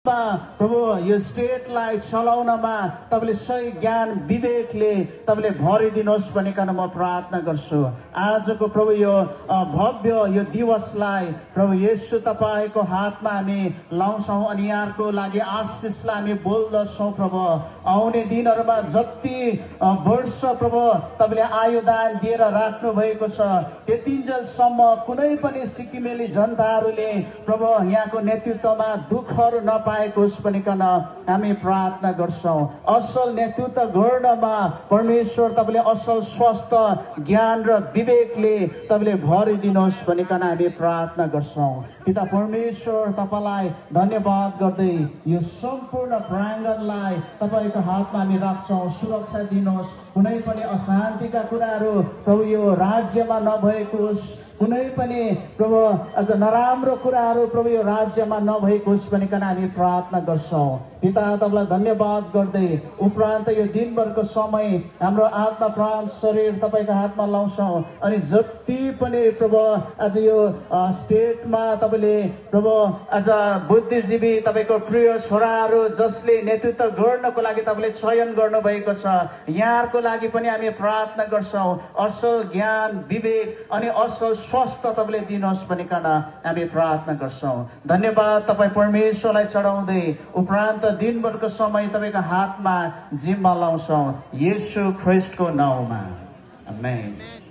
प्रभु यो स्टेटलाई चलाउनमा तपाईँले सही ज्ञान विवेकले तपाईँले भरिदिनुहोस् भनिकन म प्रार्थना गर्छु। आजको प्रभु यो भव्य यो दिवसलाई प्रभु येशू तपाईँको हातमा हामी लाउँछौँ अनि यहाँको लागि आशिषलाई हामी बोल्दछौँ। प्रभु आउने दिनहरूमा जति वर्ष प्रभु तपाईँले आयुदान दिएर राख्नु भएको छ त्यतिन्जेलसम्म कुनै पनि सिक्किमेली जनताहरूले प्रभु यहाँको नेतृत्वमा दुःखहरू नपाएको होस् भनिकन हामी प्रार्थना गर्छौँ। असल नेतृत्व गर्नमा परमेश्वर तपाईँले असल स्वास्थ्य ज्ञान र विवेकले तपाईँले भरिदिनुहोस् भनिकन हामी प्रार्थना गर्छौँ। पिता परमेश्वर तपाईँलाई धन्यवाद गर्दै यो सम्पूर्ण प्राङ्गणलाई तपाईँको हातमा हामी राख्छौँ। सुरक्षा दिनुहोस्, कुनै पनि अशान्तिका कुराहरू प्रभु यो राज्यमा नभएको होस्, कुनै पनि प्रभु अझ नराम्रो कुराहरू प्रभु यो राज्यमा नभएको होस् भनिकन हामी प्रार्थना गर्छौँ। पिता तपाईँलाई धन्यवाद गर्दै उपरान्त यो दिनभरको समय हाम्रो आत्मा प्राण शरीर तपाईँको हातमा लाउँछौँ अनि जति पनि प्रभु आज यो स्टेटमा तपाईँले प्रभु आज बुद्धिजीवी तपाईँको प्रिय छोराहरू जसले नेतृत्व गर्नको लागि तपाईँले चयन गर्नुभएको छ यहाँहरूको लागि पनि हामी प्रार्थना गर्छौँ। असल ज्ञान विवेक अनि असल स्वास्थ्य तपाईँले दिनुहोस् भनिकन हामी प्रार्थना गर्छौँ। धन्यवाद तपाईँ परमेश्वरलाई चढाउँदै उपरान्त दिनभरको समय तपाईँको हातमा जिम्मा लाउँछौँ येशू ख्रीष्टको नाउँमा। आमेन।